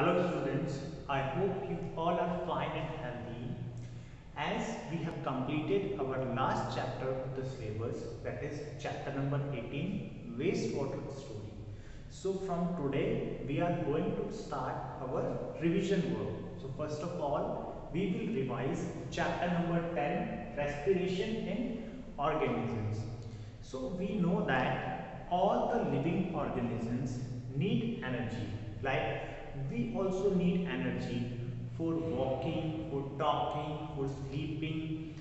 Hello students, I hope you all are fine and healthy. As we have completed our last chapter of the syllabus, that is chapter number 18, wastewater story. So from today we are going to start our revision work. So first of all, we will revise chapter number 10, respiration in organisms. So we know that all the living organisms need energy, like we also need energy for walking, for talking, for sleeping,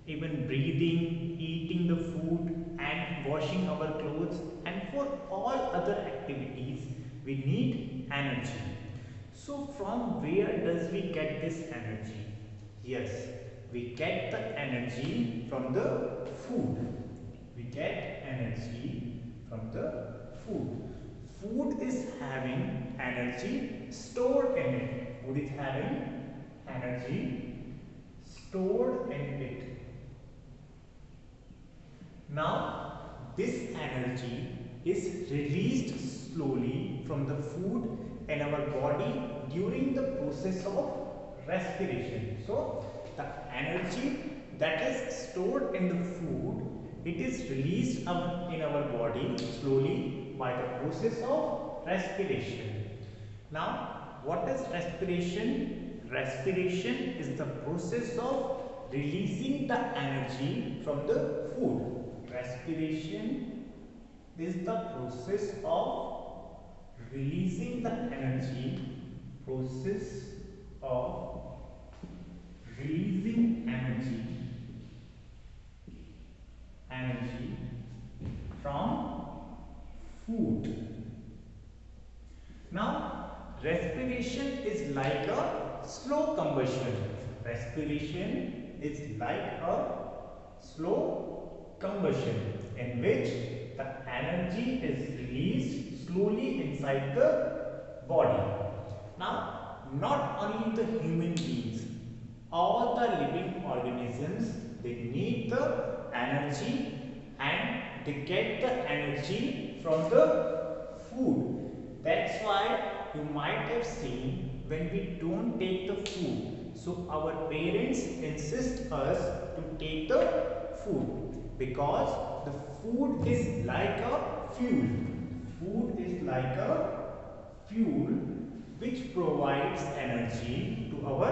even breathing, eating the food and washing our clothes, and for all other activities we need energy. So from where does we get this energy? Yes, we get the energy from the food. We get energy from the food. Food is having energy stored in it. Food is having energy stored in it. Now, this energy is released slowly from the food in our body during the process of respiration. So, the energy that is stored in the food, it is released in our body slowly by the process of respiration. Now, what is respiration? Respiration is the process of releasing the energy from the food. Respiration is the process of releasing the process of releasing energy from food. Now, respiration is like a slow combustion. Respiration is like a slow combustion in which the energy is released slowly inside the body. Now, not only the human beings, all the living organisms, they need the energy and they get the energy from the food. That's why you might have seen when we don't take the food, so our parents insist us to take the food because the food is like a fuel. Food is like a fuel which provides energy to our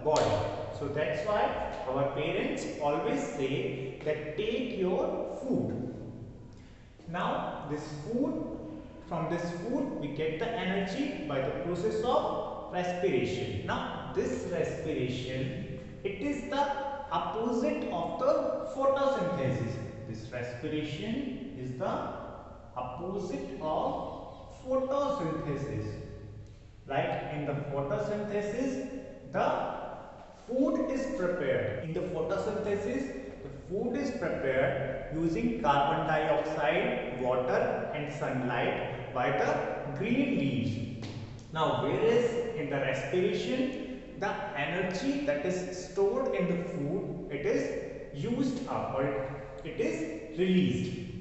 body. So that's why our parents always say that take your food. Now from this food we get the energy by the process of respiration. Now this respiration, it is the opposite of the photosynthesis. This respiration is the opposite of photosynthesis. Like in the photosynthesis, the food is prepared. In the photosynthesis, the food is prepared using carbon dioxide, water and sunlight by the green leaves. Now, whereas in the respiration, the energy that is stored in the food, it is used up or it is released.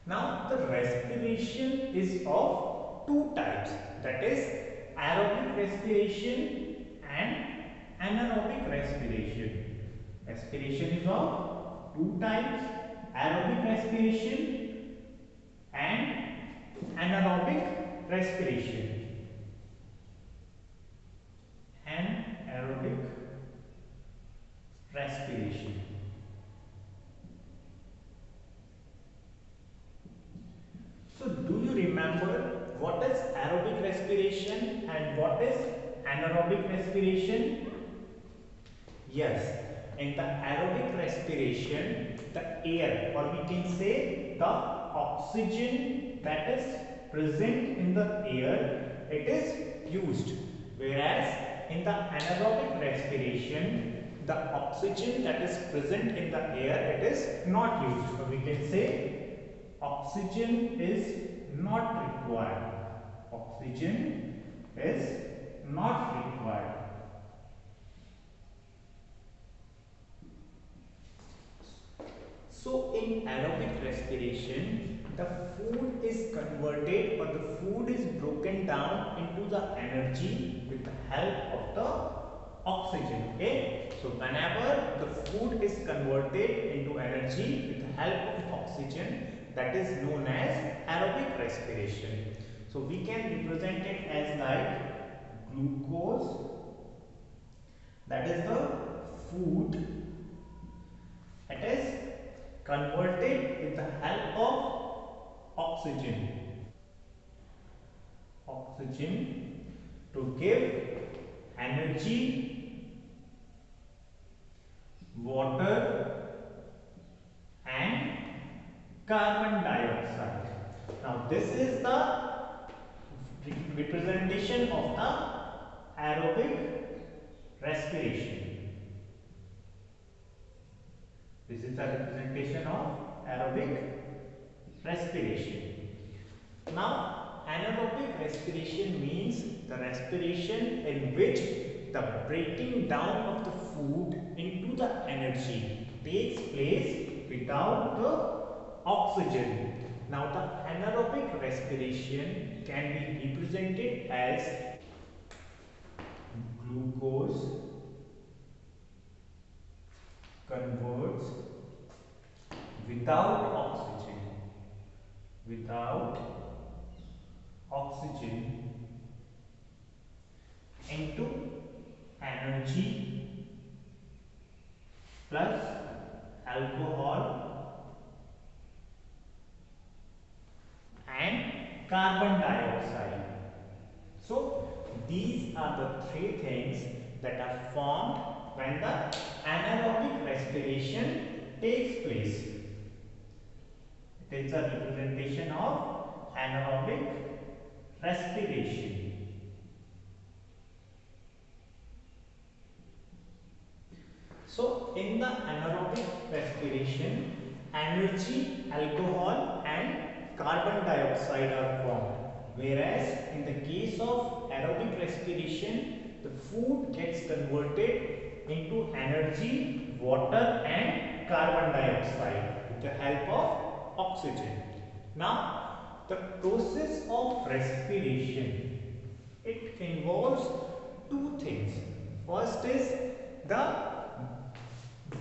Now, the respiration is of two types, that is aerobic respiration and anaerobic respiration. Respiration is of two types, aerobic respiration and anaerobic respiration. Anaerobic respiration. So do you remember what is aerobic respiration and what is anaerobic respiration? Yes, in the aerobic respiration, the air, or we can say the oxygen that is present in the air, it is used. Whereas in the anaerobic respiration, the oxygen that is present in the air, it is not used. So we can say oxygen is not required. Oxygen is not required. So in aerobic respiration, the food is converted or the food is broken down into the energy with the help of the oxygen. Okay, so whenever the food is converted into energy with the help of oxygen, that is known as aerobic respiration. So we can represent it as like glucose, that is the food that is converted with the help of oxygen to give energy, water and carbon dioxide. Now this is the representation of the aerobic respiration. This is the representation of aerobic respiration. Now, anaerobic respiration means the respiration in which the breaking down of the food into the energy takes place without the oxygen. Now, the anaerobic respiration can be represented as glucose converts without oxygen into energy plus alcohol and carbon dioxide. So these are the three things that are formed when the anaerobic respiration takes place. It is a representation of anaerobic respiration. So in the anaerobic respiration, energy, alcohol and carbon dioxide are formed. Whereas in the case of aerobic respiration, the food gets converted into energy, water and carbon dioxide with the help of oxygen. Now, the process of respiration, it involves two things. First is the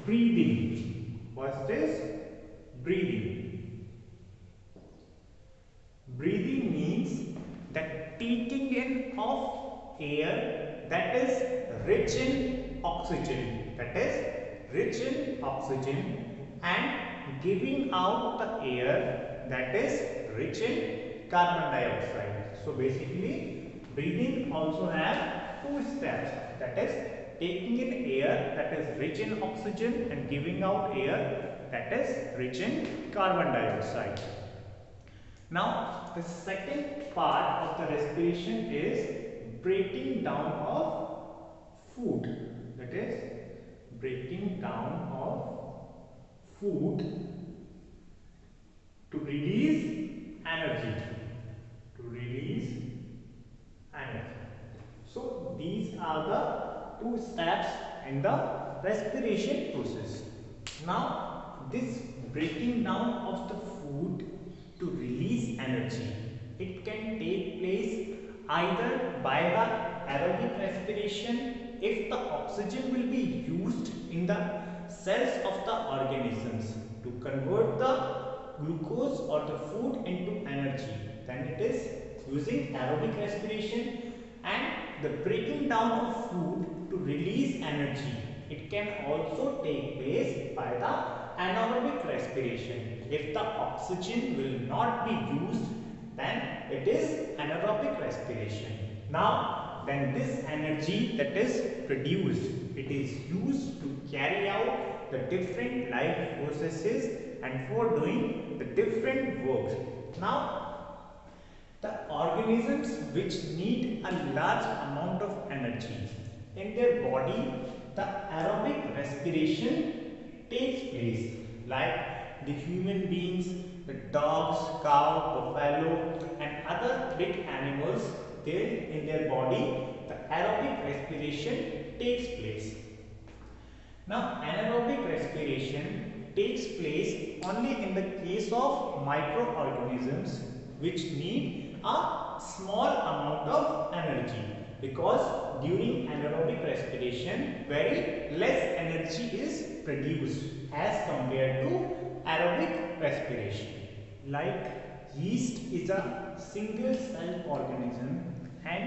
breathing. First is breathing. Breathing means the taking in of air that is rich in oxygen. That is rich in oxygen and giving out the air that is rich in carbon dioxide. So basically breathing also have two steps, that is taking in air that is rich in oxygen and giving out air that is rich in carbon dioxide. Now the second part of the respiration is breaking down of food, that is breaking down of food to release energy. So these are the two steps in the respiration process. Now this breaking down of the food to release energy, it can take place either by the aerobic respiration if the oxygen will be used in the cells of the organisms to convert the glucose or the food into energy, then it is using aerobic respiration. And the breaking down of food to release energy, it can also take place by the anaerobic respiration. If the oxygen will not be used, then it is anaerobic respiration. Now when this energy that is produced, it is used to carry out the different life processes and for doing the different works. Now the organisms which need a large amount of energy in their body, the aerobic respiration takes place. Like the human beings, the dogs, cow, buffalo and other big animals, they in their body, the aerobic respiration takes place. Now anaerobic respiration takes place only in the case of microorganisms which need a small amount of energy, because during anaerobic respiration very less energy is produced as compared to aerobic respiration. Like yeast is a single cell organism, and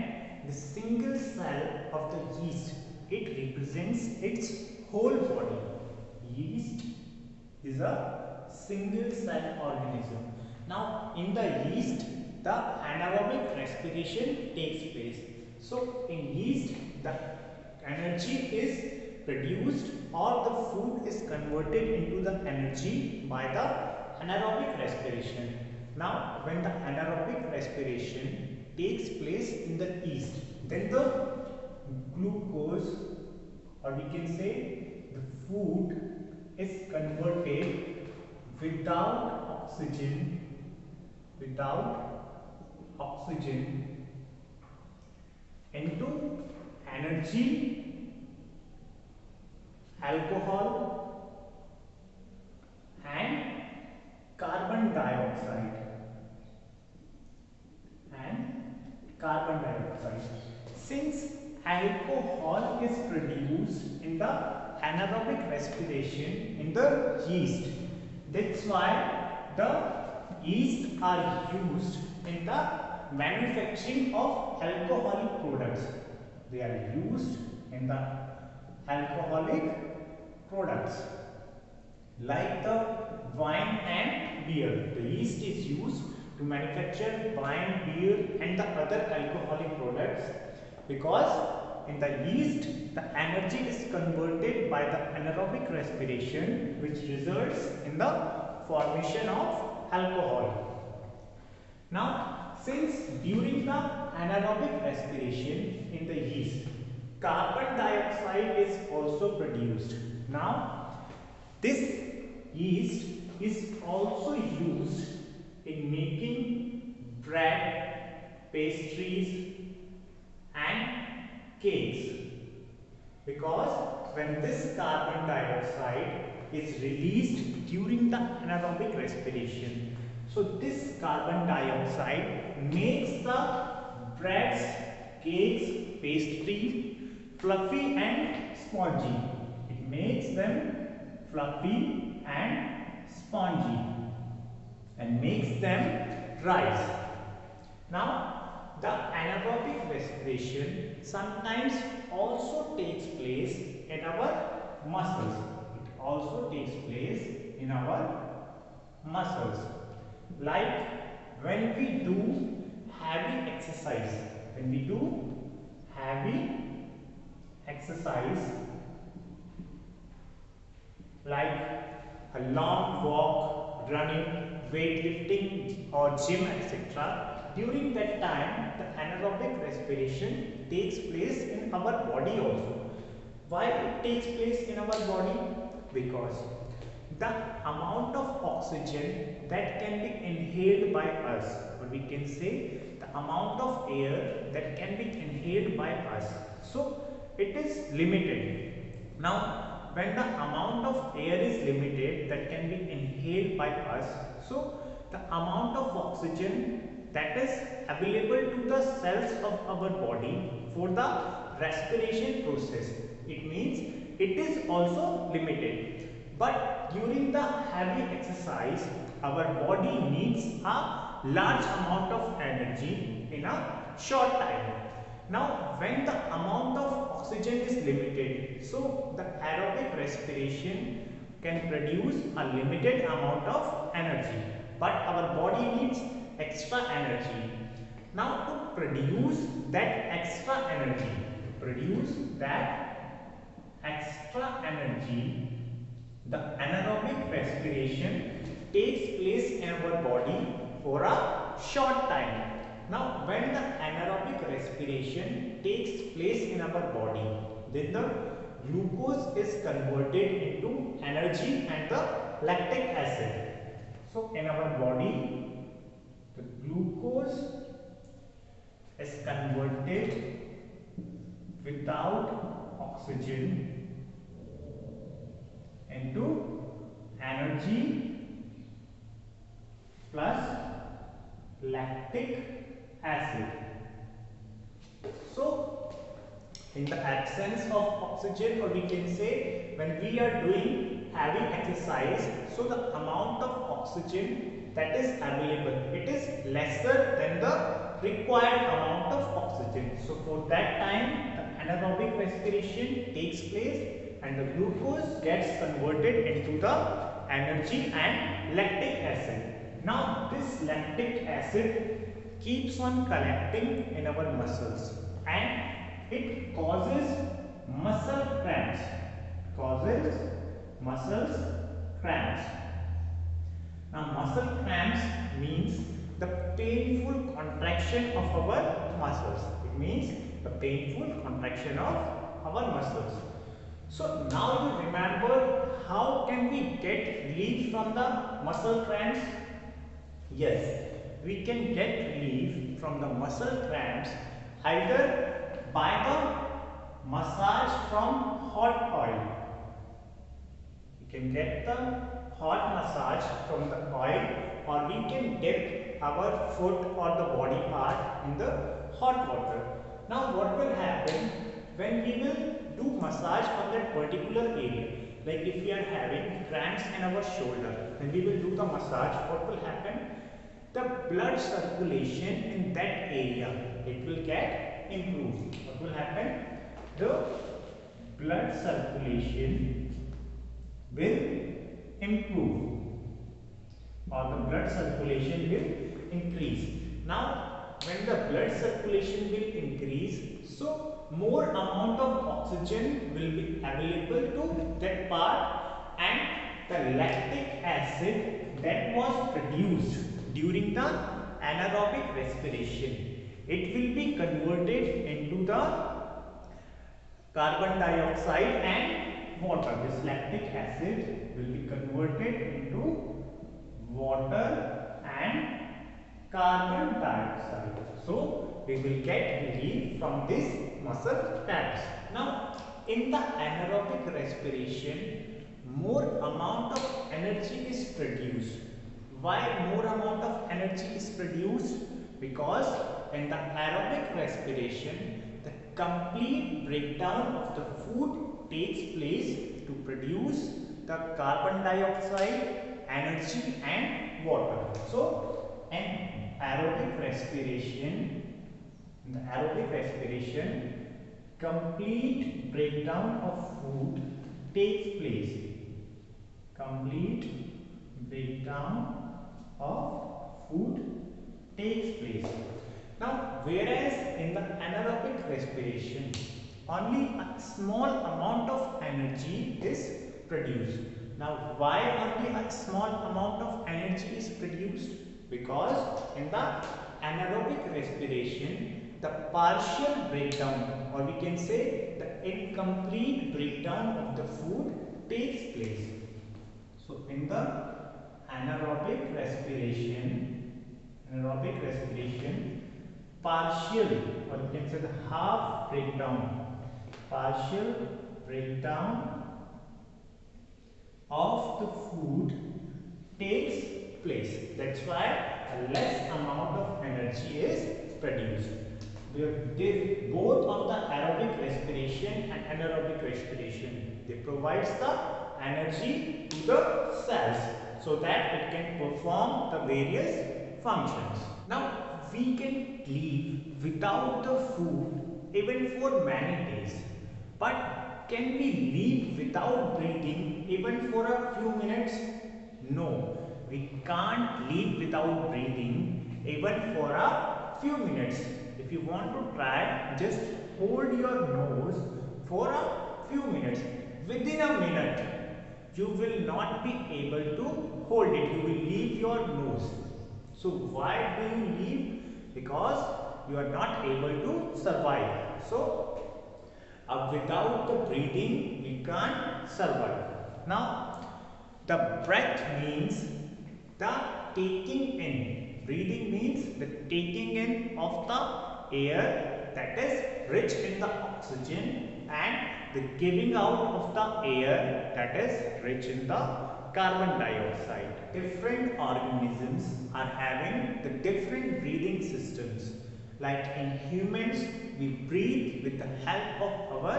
the single cell of the yeast, it represents its whole body. Yeast is a single cell organism. Now in the yeast the anaerobic respiration takes place. So in yeast the energy is produced, or the food is converted into the energy by the anaerobic respiration. Now when the anaerobic respiration takes place in the yeast, then the glucose, or we can say the food, is converted without oxygen into energy, alcohol and carbon dioxide Since alcohol is produced in the anaerobic respiration in the yeast, that's why the yeast are used in the manufacturing of alcoholic products. They are used in the alcoholic products like the wine and beer. The yeast is used to manufacture wine, beer and the other alcoholic products, because in the yeast the energy is converted by the anaerobic respiration, which results in the formation of alcohol. Now since during the anaerobic respiration in the yeast carbon dioxide is also produced. Now this yeast is also used in making bread, pastries and cakes, because when this carbon dioxide is released during the anaerobic respiration, so this carbon dioxide makes the breads, cakes, pastries fluffy and spongy. It makes them fluffy and spongy and makes them rise. Now the anaerobic respiration sometimes also takes place in our muscles. It also takes place in our muscles, like when we do heavy exercise. When we do heavy exercise like a long walk, running, weightlifting or gym, etc. During that time the anaerobic respiration takes place in our body also. Why it takes place in our body? Because the amount of oxygen that can be inhaled by us, or we can say the amount of air that can be inhaled by us, so it is limited. Now when the amount of air is limited that can be inhaled by us, so the amount of oxygen that is available to the cells of our body for the respiration process, it means it is also limited. But during the heavy exercise our body needs a large amount of energy in a short time. Now when the amount of oxygen is limited, so the aerobic respiration can produce a limited amount of energy, but our body needs extra energy. Now to produce that extra energy, the anaerobic respiration takes place in our body for a short time. Now when the anaerobic respiration takes place in our body, then the glucose is converted into energy and the lactic acid. So in our body the glucose is converted without oxygen into energy plus lactic acid. So in the absence of oxygen, or we can say when we are doing heavy exercise, so the amount of oxygen that is available, it is lesser than the required amount of oxygen. So for that time the anaerobic respiration takes place and the glucose gets converted into the energy and lactic acid. Now this lactic acid keeps on collecting in our muscles and it causes muscle cramps. Causes muscle cramps. Now muscle cramps means the painful contraction of our muscles. It means the painful contraction of our muscles. So now you remember how can we get relief from the muscle cramps? Yes, we can get relief from the muscle cramps either by the massage from hot oil. We can get the hot massage from the oil, or we can dip our foot or the body part in the hot water. Now what will happen when we will do massage on that particular area? Like if we are having cramps in our shoulder, when we will do the massage, what will happen? The blood circulation in that area, it will get improved. What will happen? The blood circulation will improve, or the blood circulation will increase. Now when the blood circulation will increase, so more amount of oxygen will be available to that part, and the lactic acid that was produced during the anaerobic respiration, it will be converted into the carbon dioxide and water. This lactic acid will be converted into water and carbon dioxide. So we will get relief from this muscle cramps. Now in the anaerobic respiration, more amount of energy is produced. Why more amount of energy is produced? Because in the aerobic respiration, the complete breakdown of the food takes place to produce the carbon dioxide, energy and water. So in aerobic respiration, complete breakdown of food takes place. Complete breakdown of food takes place. Now whereas in the anaerobic respiration, only a small amount of energy is produced. Now why only a small amount of energy is produced? Because in the anaerobic respiration, the partial breakdown, or we can say the incomplete breakdown of the food takes place. So in the anaerobic respiration, partial, or you can say the partial breakdown of the food takes place. That's why a less amount of energy is produced. Both of the aerobic respiration and anaerobic respiration, they provide the energy to the cells so that it can perform the various functions. Now we can live without the food even for many days, but can we live without breathing even for a few minutes? No, we can't live without breathing even for a few minutes. If you want to try, just hold your nose for a few minutes. Within a minute, you will not be able to hold it. You will leave your nose. So why do you leave? Because you are not able to survive. So without the breathing, we can't survive. Now the breath means the taking in. Breathing means the taking in of the air that is rich in the oxygen, and the giving out of the air that is rich in the carbon dioxide. Different organisms are having the different breathing systems. Like in humans, we breathe with the help of our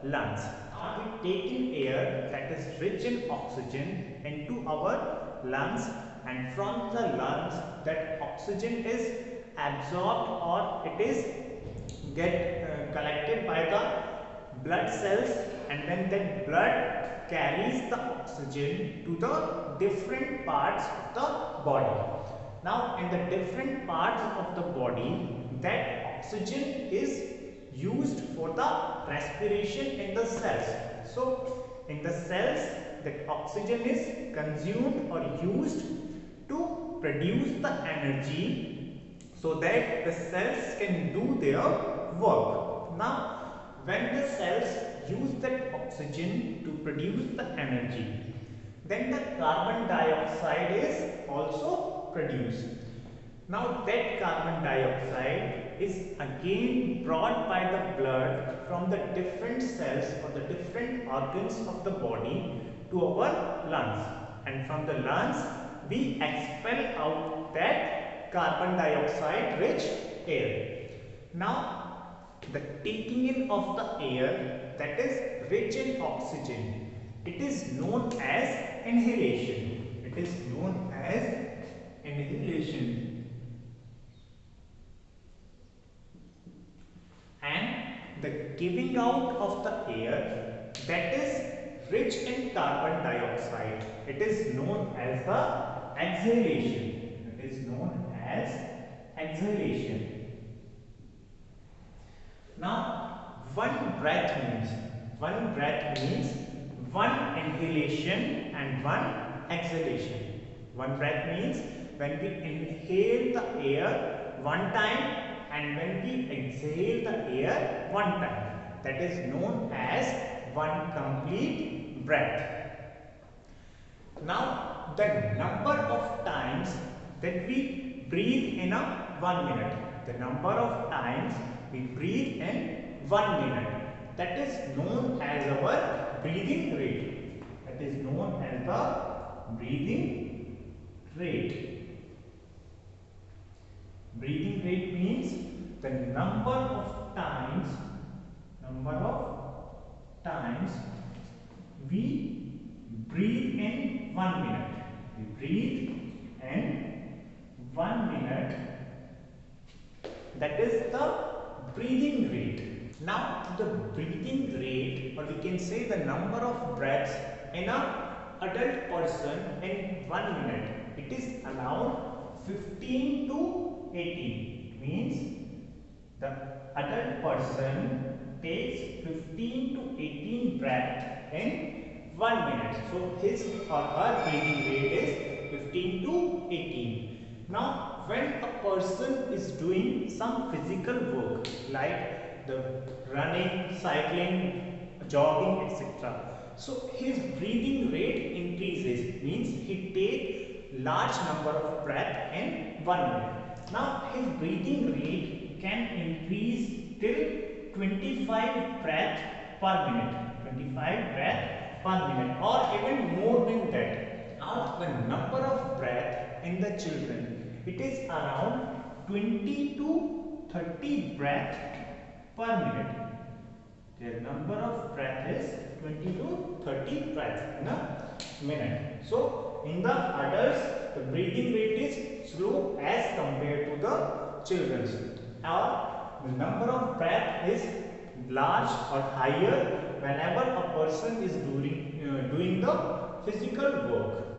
lungs. Now we take in air that is rich in oxygen into our lungs, and from the lungs that oxygen is absorbed or it is collected by the blood cells, and then that blood carries the oxygen to the different parts of the body. Now in the different parts of the body, that oxygen is used for the respiration in the cells. So in the cells, that oxygen is consumed or used to produce the energy so that the cells can do their work. Now when the cells use that oxygen to produce the energy, then the carbon dioxide is also produced. Now that carbon dioxide is again brought by the blood from the different cells or the different organs of the body to our lungs, and from the lungs we expel out that carbon dioxide rich air. Now the taking in of the air that is rich in oxygen, it is known as inhalation. It is known as inhalation. And the giving out of the air that is rich in carbon dioxide, it is known as the exhalation. It is known as exhalation. Now one breath means one inhalation and one exhalation. One breath means when we inhale the air one time and when we exhale the air one time. That is known as one complete breath. Now the number of times that we breathe in a 1 minute. The number of times we breathe in 1 minute. That is known as our breathing rate. That is known as the breathing rate. Breathing rate means the number of times we breathe in 1 minute. We breathe in 1 minute. That is the breathing rate. Now the breathing rate, or we can say the number of breaths in an adult person in 1 minute, it is around 15 to 18. Means the adult person takes 15 to 18 breaths in 1 minute. So his or her breathing rate is 15 to 18. Now when a person is doing some physical work like the running, cycling, jogging, etc., so his breathing rate increases, means he takes large number of breath in 1 minute. Now his breathing rate can increase till 25 breath per minute. 25 breath per minute, or even more than that. Now the number of breath in the children, it is around 20 to 30 breath per minute. Their number of breath is 20 to 30 breath in a minute. So in the adults, the breathing rate is slow as compared to the children's, or the number of breath is large or higher whenever a person is doing the physical work.